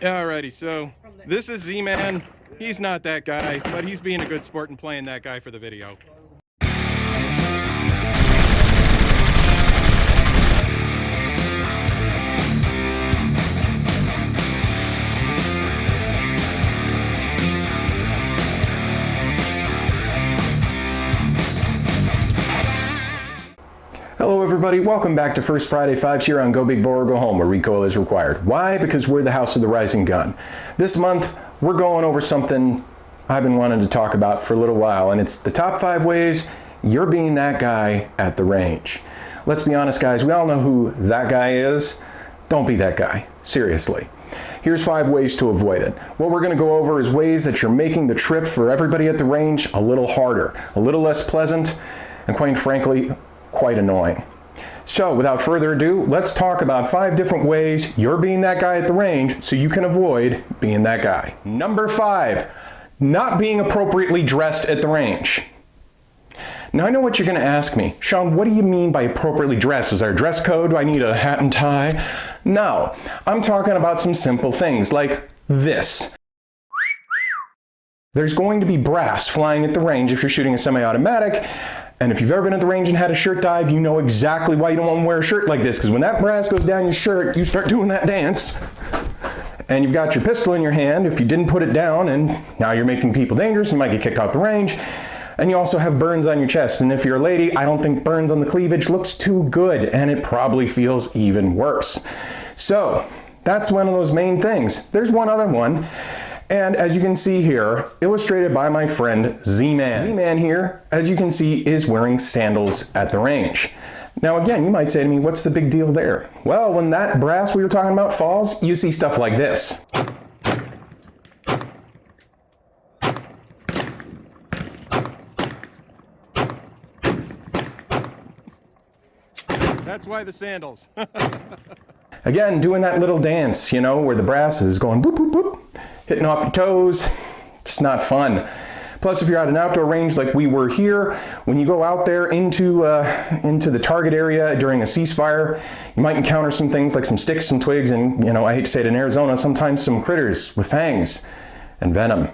Alrighty, so this is Z-Man. He's not that guy, but he's being a good sport and playing that guy for the video. Hello everybody, welcome back to First Friday 5s here on Go Big Boy or Go Home, where recoil is required. Why? Because we're the house of the rising gun. This month, we're going over something I've been wanting to talk about for a little while, and it's the top 5 ways you're being that guy at the range. Let's be honest guys, we all know who that guy is. Don't be that guy, seriously. Here's 5 ways to avoid it. What we're going to go over is ways that you're making the trip for everybody at the range a little harder, a little less pleasant, and quite frankly, quite annoying. So without further ado, let's talk about 5 different ways you're being that guy at the range so you can avoid being that guy. Number 5, not being appropriately dressed at the range. Now I know what you're going to ask me. Sean, what do you mean by appropriately dressed? Is there a dress code? Do I need a hat and tie? No, I'm talking about some simple things like this. There's going to be brass flying at the range if you're shooting a semi-automatic. And if you've ever been at the range and had a shirt dive, you know exactly why you don't want to wear a shirt like this. Because when that brass goes down your shirt, you start doing that dance. And you've got your pistol in your hand if you didn't put it down, and now you're making people dangerous. You might get kicked off the range. And you also have burns on your chest. And if you're a lady, I don't think burns on the cleavage looks too good. And it probably feels even worse. So that's one of those main things. There's one other one. And as you can see here, illustrated by my friend Z-Man. Z-Man here, as you can see, is wearing sandals at the range. Now again, you might say to me, what's the big deal there? Well, when that brass we were talking about falls, you see stuff like this. That's why the sandals. Again, doing that little dance, you know, where the brass is going boop, boop, boop, hitting off your toes. It's not fun. Plus, if you're at an outdoor range like we were here, when you go out there into the target area during a ceasefire, you might encounter some things like some sticks, some twigs, and, you know, I hate to say it, in Arizona, sometimes some critters with fangs and venom.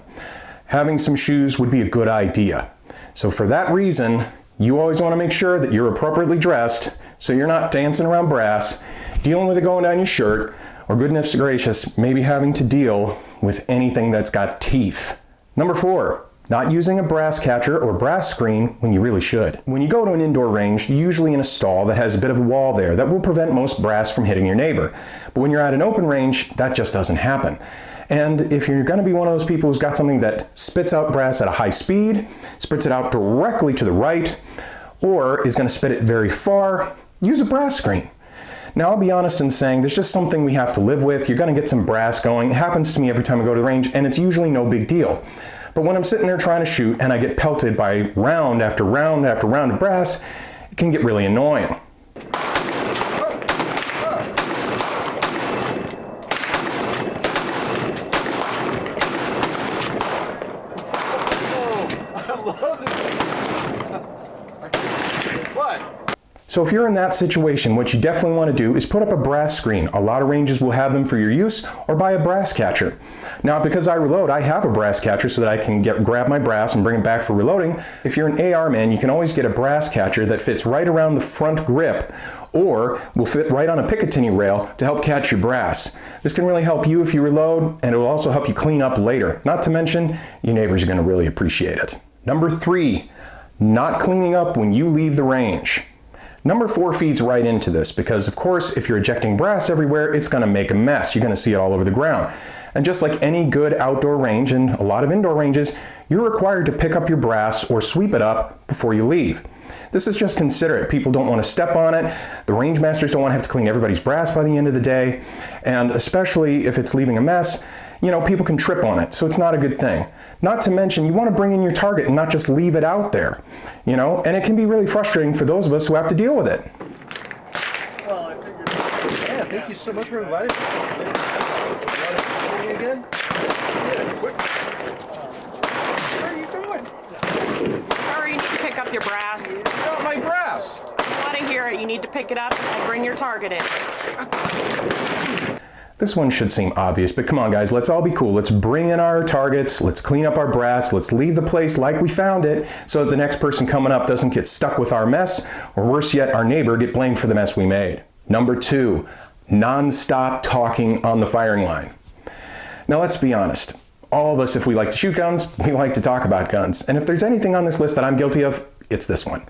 Having some shoes would be a good idea. So for that reason, you always want to make sure that you're appropriately dressed so you're not dancing around brass, dealing with it going down your shirt, or goodness gracious, maybe having to deal with anything that's got teeth. Number 4, not using a brass catcher or brass screen when you really should. When you go to an indoor range, you're usually in a stall that has a bit of a wall there that will prevent most brass from hitting your neighbor. But when you're at an open range, that just doesn't happen. And if you're going to be one of those people who's got something that spits out brass at a high speed, spits it out directly to the right, or is going to spit it very far, use a brass screen. Now, I'll be honest in saying there's just something we have to live with. You're going to get some brass going. It happens to me every time I go to the range, and it's usually no big deal. But when I'm sitting there trying to shoot and I get pelted by round after round after round of brass, it can get really annoying. So if you're in that situation, what you definitely want to do is put up a brass screen. A lot of ranges will have them for your use, or buy a brass catcher. Now, because I reload, I have a brass catcher so that I can grab my brass and bring it back for reloading. If you're an AR man, you can always get a brass catcher that fits right around the front grip, or will fit right on a Picatinny rail to help catch your brass. This can really help you if you reload, and it will also help you clean up later. Not to mention, your neighbors are going to really appreciate it. Number 3, not cleaning up when you leave the range. Number 4 feeds right into this because, of course, if you're ejecting brass everywhere, it's going to make a mess. You're going to see it all over the ground. And just like any good outdoor range and a lot of indoor ranges, you're required to pick up your brass or sweep it up before you leave. This is just considerate. People don't want to step on it. The range masters don't want to have to clean everybody's brass by the end of the day. And especially if it's leaving a mess, you know, people can trip on it, so it's not a good thing. Not to mention, you want to bring in your target and not just leave it out there, you know, and it can be really frustrating for those of us who have to deal with it. Well, I figured, yeah, thank you so much for inviting me. Again? Where are you going? Sorry, you need to pick up your brass. Not my brass! I want to hear it. You need to pick it up and bring your target in. This one should seem obvious, but come on guys, let's all be cool. Let's bring in our targets, let's clean up our brass, let's leave the place like we found it so that the next person coming up doesn't get stuck with our mess, or worse yet, our neighbor get blamed for the mess we made. Number 2, non-stop talking on the firing line. Now let's be honest. All of us, if we like to shoot guns, we like to talk about guns. And if there's anything on this list that I'm guilty of, it's this one.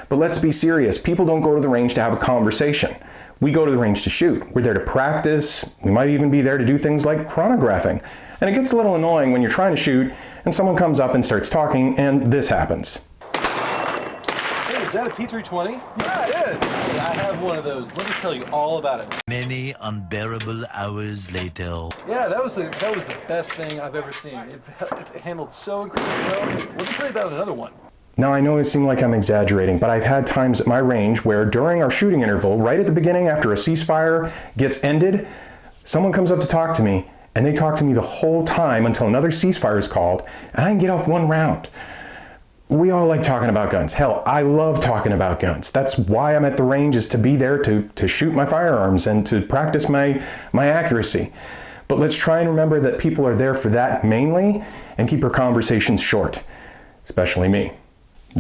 But let's be serious. People don't go to the range to have a conversation. We go to the range to shoot. We're there to practice. We might even be there to do things like chronographing. And it gets a little annoying when you're trying to shoot and someone comes up and starts talking and this happens. Hey, is that a P320? Yeah, it is. Hey, I have one of those. Let me tell you all about it. Many unbearable hours later. Yeah, that was the best thing I've ever seen. It handled so incredibly well. Let me tell you about another one. Now I know it seems like I'm exaggerating, but I've had times at my range where during our shooting interval, right at the beginning after a ceasefire gets ended, someone comes up to talk to me and they talk to me the whole time until another ceasefire is called and I can get off one round. We all like talking about guns. Hell, I love talking about guns. That's why I'm at the range, is to be there to shoot my firearms and to practice my accuracy. But let's try and remember that people are there for that mainly and keep our conversations short, especially me.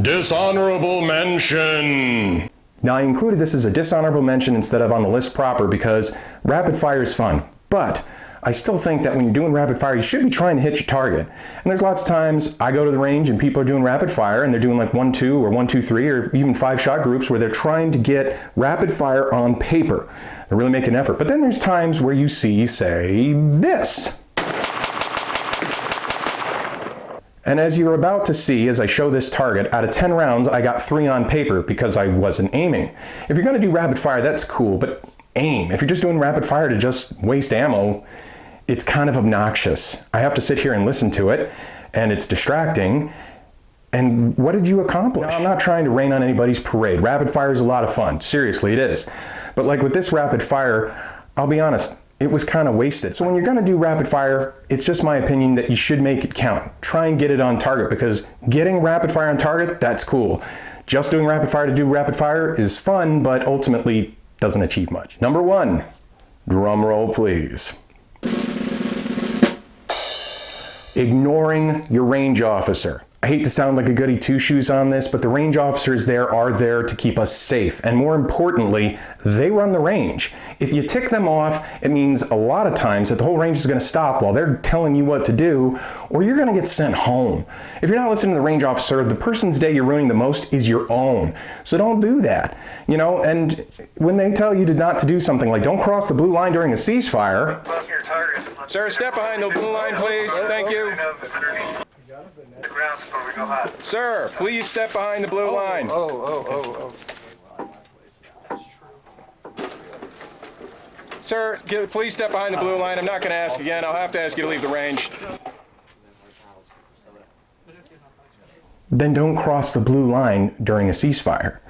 Dishonorable mention. Now I included this as a dishonorable mention instead of on the list proper because rapid fire is fun, but I still think that when you're doing rapid fire, you should be trying to hit your target. And there's lots of times I go to the range and people are doing rapid fire and they're doing like 1-2 or 1-2-3 or even 5-shot groups where they're trying to get rapid fire on paper. They're really making an effort. But then there's times where you see, say, this. And as you're about to see, as I show this target, out of 10 rounds, I got 3 on paper because I wasn't aiming. If you're gonna do rapid fire, that's cool, but aim. If you're just doing rapid fire to just waste ammo, it's kind of obnoxious. I have to sit here and listen to it, and it's distracting. And what did you accomplish? Now, I'm not trying to rain on anybody's parade. Rapid fire is a lot of fun. Seriously, it is. But like with this rapid fire, I'll be honest, it was kind of wasted. So when you're gonna do rapid fire, it's just my opinion that you should make it count. Try and get it on target because getting rapid fire on target, that's cool. Just doing rapid fire to do rapid fire is fun, but ultimately doesn't achieve much. Number 1, drum roll please. Ignoring your range officer. I hate to sound like a goody two-shoes on this, but the range officers there are there to keep us safe. And more importantly, they run the range. If you tick them off, it means a lot of times that the whole range is gonna stop while they're telling you what to do, or you're gonna get sent home. If you're not listening to the range officer, the person's day you're ruining the most is your own. So don't do that. You know, and when they tell you not to do something like don't cross the blue line during a ceasefire. Sir, step behind the blue line, please. Thank you. Sir, please step behind the blue line. Sir, please step behind the blue line. I'm not going to ask again. I'll have to ask you to leave the range. Then don't cross the blue line during a ceasefire.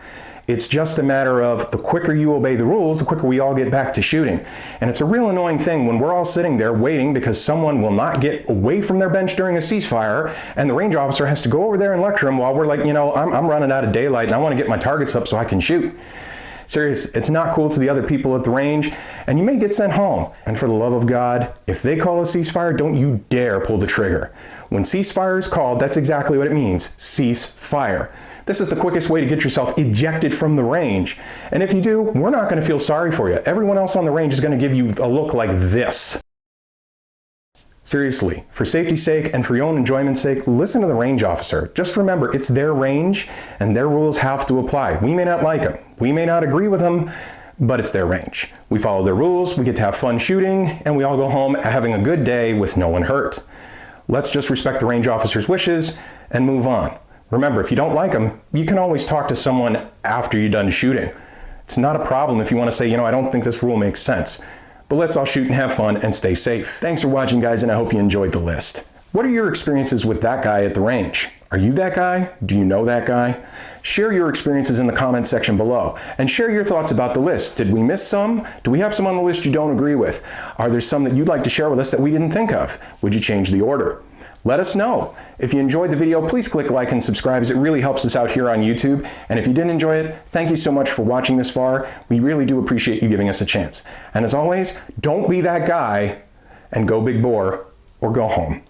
It's just a matter of the quicker you obey the rules, the quicker we all get back to shooting. And it's a real annoying thing when we're all sitting there waiting because someone will not get away from their bench during a ceasefire and the range officer has to go over there and lecture them while we're like, you know, I'm running out of daylight and I want to get my targets up so I can shoot. Serious, it's not cool to the other people at the range and you may get sent home. And for the love of God, if they call a ceasefire, don't you dare pull the trigger. When ceasefire is called, that's exactly what it means, cease fire. This is the quickest way to get yourself ejected from the range. And if you do, we're not going to feel sorry for you. Everyone else on the range is going to give you a look like this. Seriously, for safety's sake and for your own enjoyment's sake, listen to the range officer. Just remember, it's their range and their rules have to apply. We may not like them. We may not agree with them, but it's their range. We follow their rules, we get to have fun shooting, and we all go home having a good day with no one hurt. Let's just respect the range officer's wishes and move on. Remember, if you don't like them, you can always talk to someone after you're done shooting. It's not a problem if you want to say, you know, I don't think this rule makes sense. But let's all shoot and have fun and stay safe. Thanks for watching, guys, and I hope you enjoyed the list. What are your experiences with that guy at the range? Are you that guy? Do you know that guy? Share your experiences in the comments section below and share your thoughts about the list. Did we miss some? Do we have some on the list you don't agree with? Are there some that you'd like to share with us that we didn't think of? Would you change the order? Let us know. If you enjoyed the video, please click like and subscribe as it really helps us out here on YouTube. And if you didn't enjoy it, thank you so much for watching this far. We really do appreciate you giving us a chance. And as always, don't be that guy and go big bore or go home.